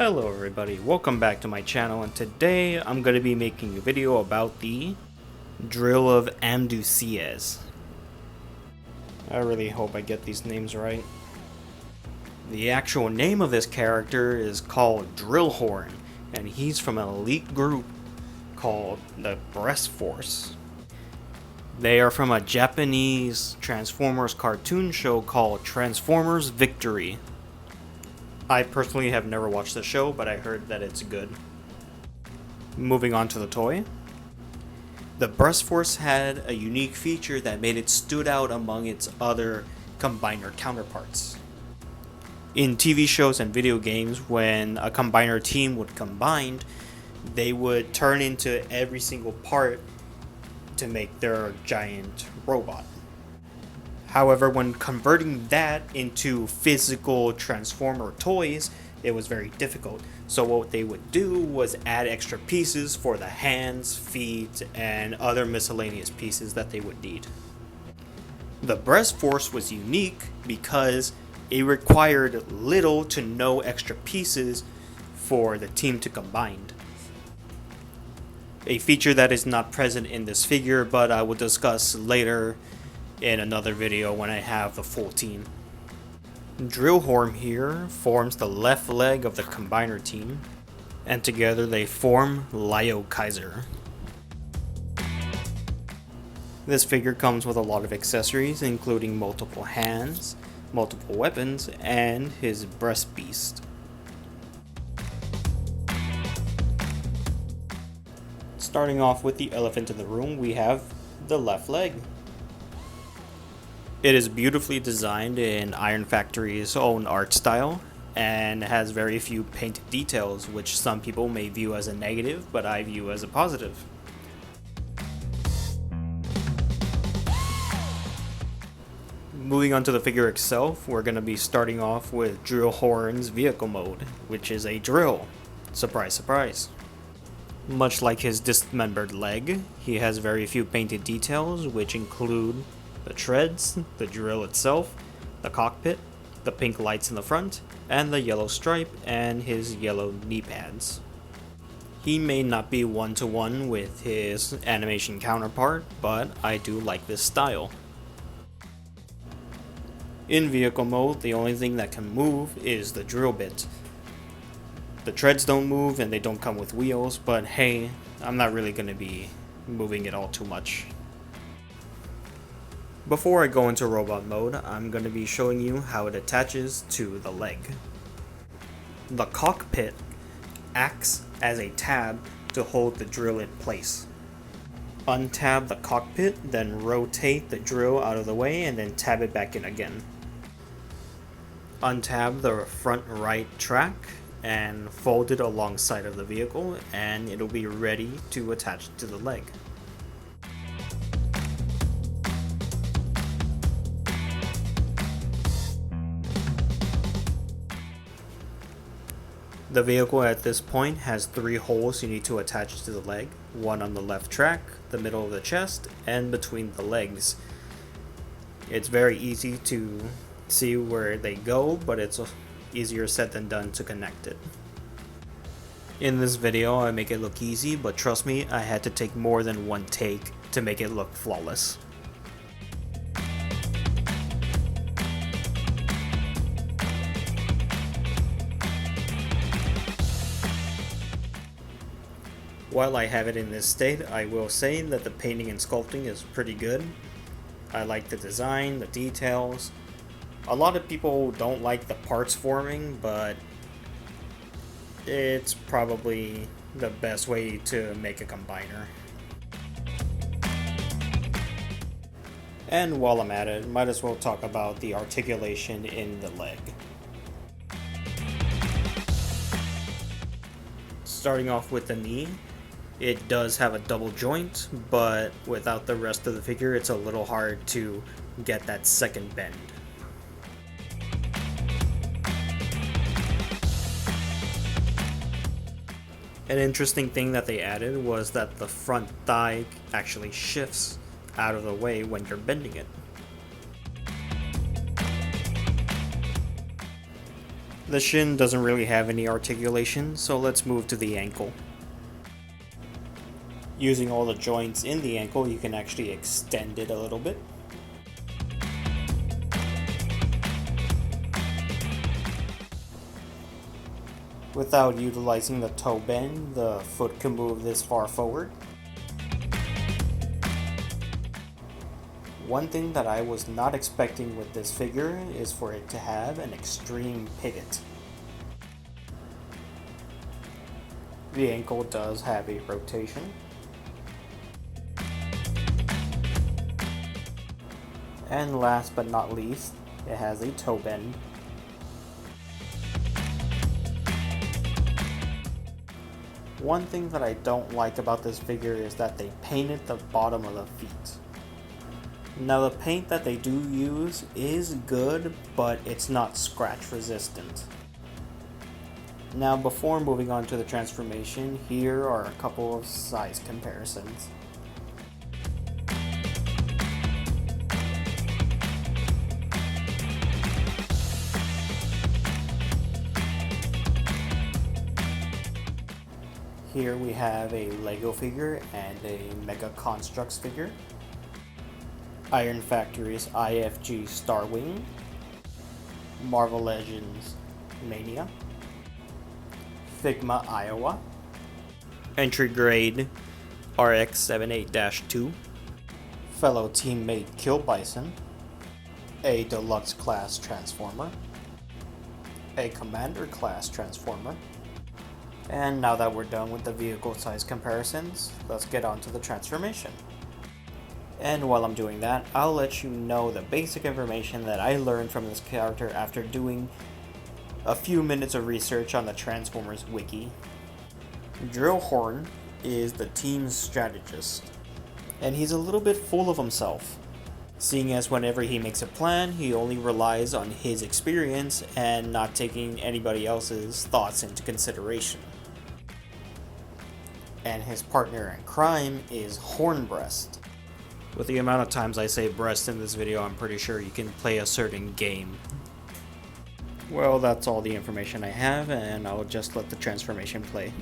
Hello everybody, welcome back to my channel, and today I'm going to be making a video about the drill of AMDUSCIAS. I really hope I get these names right. The actual name of this character is called Drillhorn, and he's from an elite group called the Breast Force. They are from a Japanese Transformers cartoon show called Transformers Victory. I personally have never watched the show, but I heard that it's good. Moving on to the toy. The Breast Force had a unique feature that made it stood out among its other combiner counterparts. In TV shows and video games, when a combiner team would combine, they would turn into every single part to make their giant robot. However, when converting that into physical Transformer toys, it was very difficult. So what they would do was add extra pieces for the hands, feet, and other miscellaneous pieces that they would need. The Breast Force was unique because it required little to no extra pieces for the team to combine. A feature that is not present in this figure, but I will discuss later in another video when I have the full team. Drillhorn here forms the left leg of the combiner team, and together they form Lio Kaiser. This figure comes with a lot of accessories, including multiple hands, multiple weapons, and his breast beast. Starting off with the elephant in the room, we have the left leg. It is beautifully designed in Iron Factory's own art style and has very few painted details, which some people may view as a negative, but I view as a positive. Moving on to the figure itself, we're going to be starting off with Drillhorn's vehicle mode, which is a drill. Surprise, surprise. Much like his dismembered leg, he has very few painted details, which include the treads, the drill itself, the cockpit, the pink lights in the front, and the yellow stripe and his yellow knee pads. He may not be one-to-one with his animation counterpart, but I do like this style. In vehicle mode, the only thing that can move is the drill bit. The treads don't move and they don't come with wheels, but hey, I'm not really going to be moving it all too much. Before I go into robot mode, I'm going to be showing you how it attaches to the leg. The cockpit acts as a tab to hold the drill in place. Untab the cockpit, then rotate the drill out of the way and then tab it back in again. Untab the front right track and fold it alongside of the vehicle, and it'll be ready to attach to the leg. The vehicle at this point has 3 holes you need to attach to the leg, one on the left track, the middle of the chest, and between the legs. It's very easy to see where they go, but it's easier said than done to connect it. In this video I make it look easy, but trust me, I had to take more than one take to make it look flawless. While I have it in this state, I will say that the painting and sculpting is pretty good. I like the design, the details. A lot of people don't like the parts forming, but it's probably the best way to make a combiner. And while I'm at it, might as well talk about the articulation in the leg. Starting off with the knee, it does have a double joint, but without the rest of the figure, it's a little hard to get that second bend. An interesting thing that they added was that the front thigh actually shifts out of the way when you're bending it. The shin doesn't really have any articulation, so let's move to the ankle. Using all the joints in the ankle, you can actually extend it a little bit. Without utilizing the toe bend, the foot can move this far forward. One thing that I was not expecting with this figure is for it to have an extreme pivot. The ankle does have a rotation. And last but not least, it has a toe bend. One thing that I don't like about this figure is that they painted the bottom of the feet. Now the paint that they do use is good, but it's not scratch resistant. Now before moving on to the transformation, here are a couple of size comparisons. Here we have a Lego figure and a Mega Construx figure. Iron Factory's IFG Starwing. Marvel Legends Mania. Figma Iowa. Entry grade RX-78-2. Fellow teammate Kill Bison. A Deluxe Class Transformer. A Commander Class Transformer. And now that we're done with the vehicle size comparisons, let's get on to the transformation. And while I'm doing that, I'll let you know the basic information that I learned from this character after doing a few minutes of research on the Transformers wiki. Drillhorn is the team's strategist, and he's a little bit full of himself, seeing as whenever he makes a plan, he only relies on his experience and not taking anybody else's thoughts into consideration. And his partner in crime is Hornbreast. With the amount of times I say breast in this video, I'm pretty sure you can play a certain game. Well, that's all the information I have, and I'll just let the transformation play.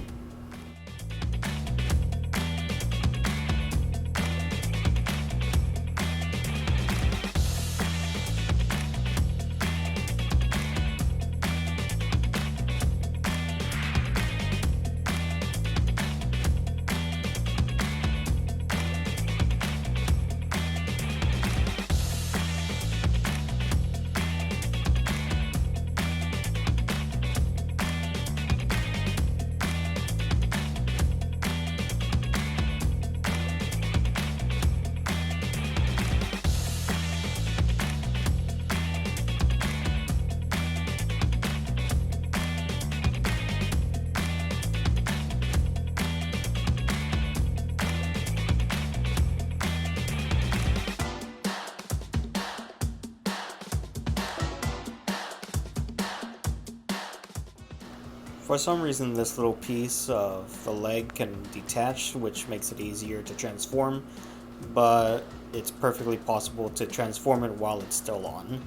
For some reason, this little piece of the leg can detach, which makes it easier to transform, but it's perfectly possible to transform it while it's still on.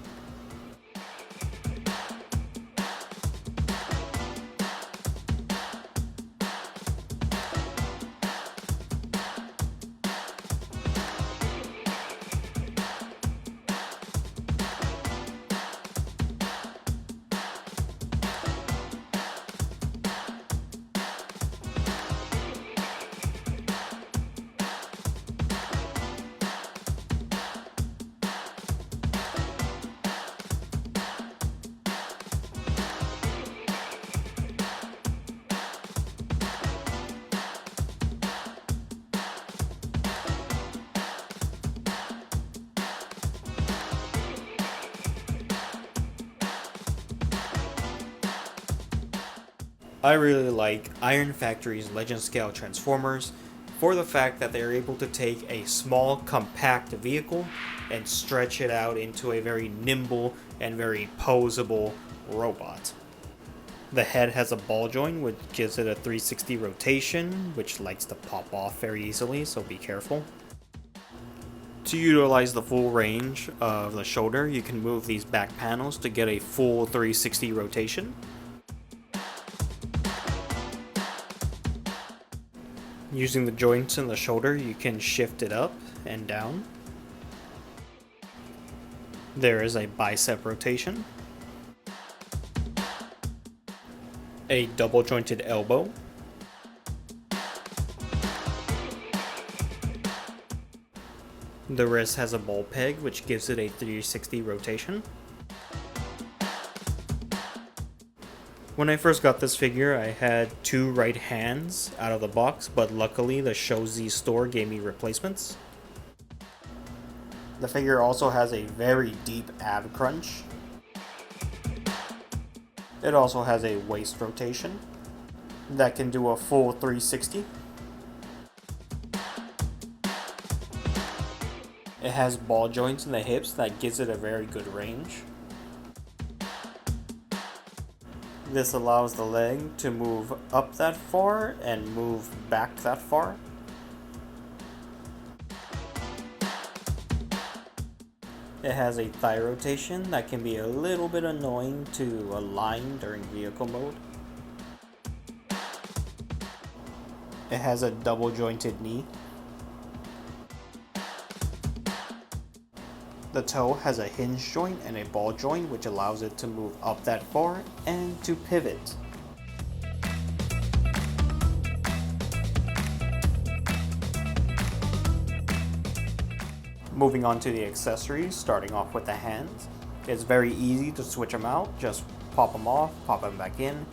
I really like Iron Factory's Legend Scale Transformers for the fact that they're able to take a small, compact vehicle and stretch it out into a very nimble and very posable robot. The head has a ball joint which gives it a 360 rotation, which likes to pop off very easily, so be careful. To utilize the full range of the shoulder, you can move these back panels to get a full 360 rotation. Using the joints in the shoulder, you can shift it up and down. There is a bicep rotation, a double jointed elbow, the wrist has a ball peg which gives it a 360 rotation. When I first got this figure, I had 2 right hands out of the box, but luckily the ShowZ.Store gave me replacements. The figure also has a very deep ab crunch. It also has a waist rotation that can do a full 360. It has ball joints in the hips that gives it a very good range. This allows the leg to move up that far and move back that far. It has a thigh rotation that can be a little bit annoying to align during vehicle mode. It has a double jointed knee. The toe has a hinge joint and a ball joint which allows it to move up that far and to pivot. Moving on to the accessories, starting off with the hands. It's very easy to switch them out, just pop them off, pop them back in,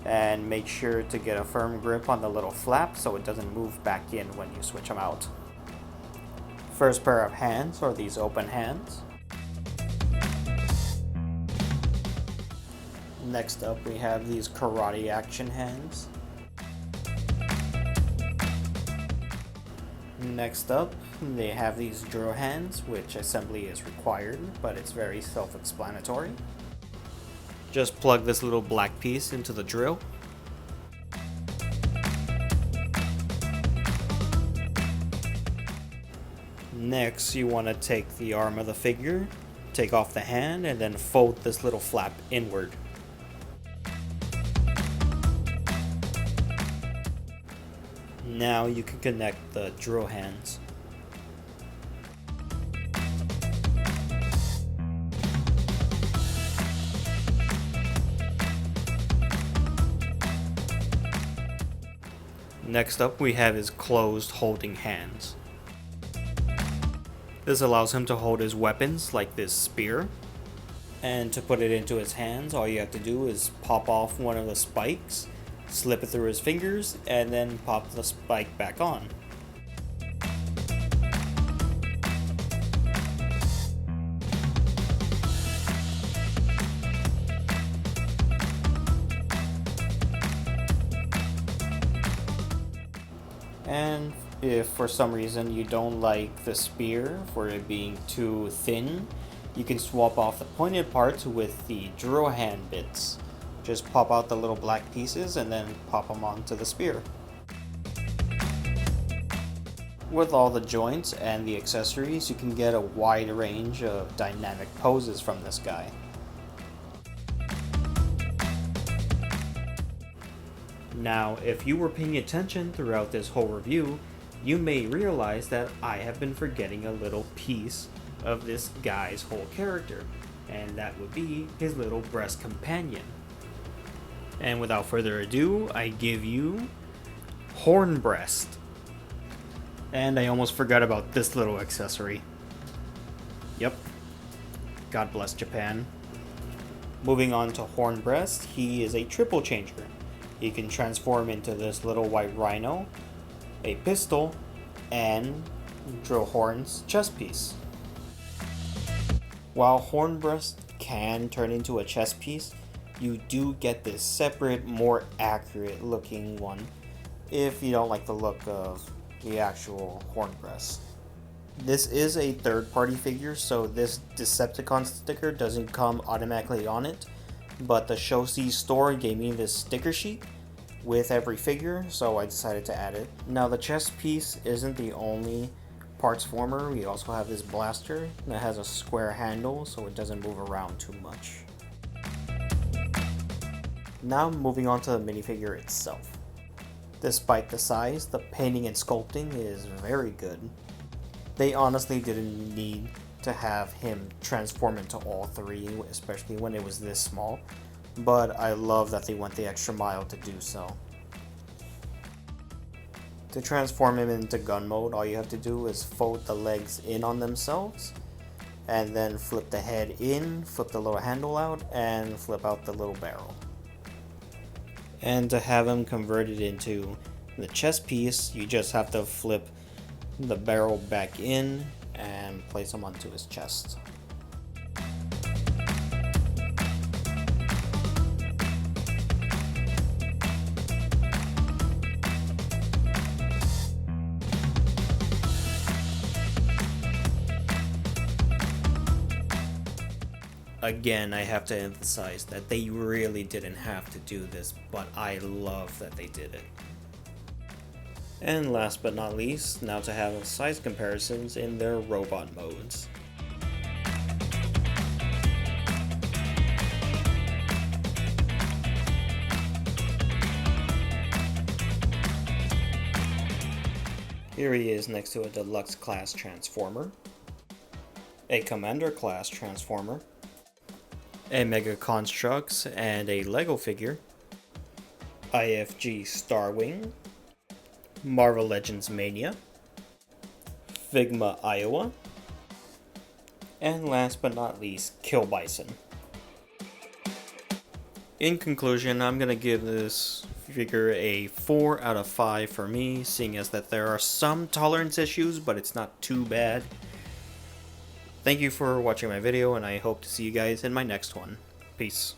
and make sure to get a firm grip on the little flap so it doesn't move back in when you switch them out. First pair of hands are these open hands. Next up we have these karate action hands. Next up they have these drill hands, which assembly is required, but it's very self-explanatory. Just plug this little black piece into the drill. Next, you want to take the arm of the figure, take off the hand, and then fold this little flap inward. Now you can connect the drill hands. Next up, we have his closed holding hands. This allows him to hold his weapons like this spear, and to put it into his hands all you have to do is pop off one of the spikes, slip it through his fingers, and then pop the spike back on. And if for some reason you don't like the spear for it being too thin, you can swap off the pointed parts with the drill hand bits. Just pop out the little black pieces and then pop them onto the spear. With all the joints and the accessories, you can get a wide range of dynamic poses from this guy. Now, if you were paying attention throughout this whole review, you may realize that I have been forgetting a little piece of this guy's whole character, and that would be his little breast companion. And without further ado, I give you Horn Breast. And I almost forgot about this little accessory. Yep. God bless Japan. Moving on to Horn Breast, he is a triple changer. He can transform into this little white rhino, a pistol, and Drill Horn's chest piece. While Horn Breast can turn into a chest piece, you do get this separate, more accurate looking one if you don't like the look of the actual Horn Breast. This is a third-party figure, so this Decepticon sticker doesn't come automatically on it, but the ShowZ.Store gave me this sticker sheet with every figure, so I decided to add it. Now the chest piece isn't the only parts former. We also have this blaster that has a square handle so it doesn't move around too much. Now moving on to the minifigure itself. Despite the size, the painting and sculpting is very good. They honestly didn't need to have him transform into all three, especially when it was this small, but I love that they went the extra mile to do so. To transform him into gun mode, all you have to do is fold the legs in on themselves, and then flip the head in, flip the little handle out, and flip out the little barrel. And to have him converted into the chest piece, you just have to flip the barrel back in and place him onto his chest. Again, I have to emphasize that they really didn't have to do this, but I love that they did it. And last but not least, now to have size comparisons in their robot modes. Here he is next to a Deluxe class Transformer, a Commander class Transformer, a Mega Construx and a Lego figure, IFG Starwing, Marvel Legends Mania, Figma Iowa, and last but not least, Kill Bison. In conclusion, I'm going to give this figure a 4 out of 5 for me, seeing as that there are some tolerance issues, but it's not too bad. Thank you for watching my video, and I hope to see you guys in my next one. Peace.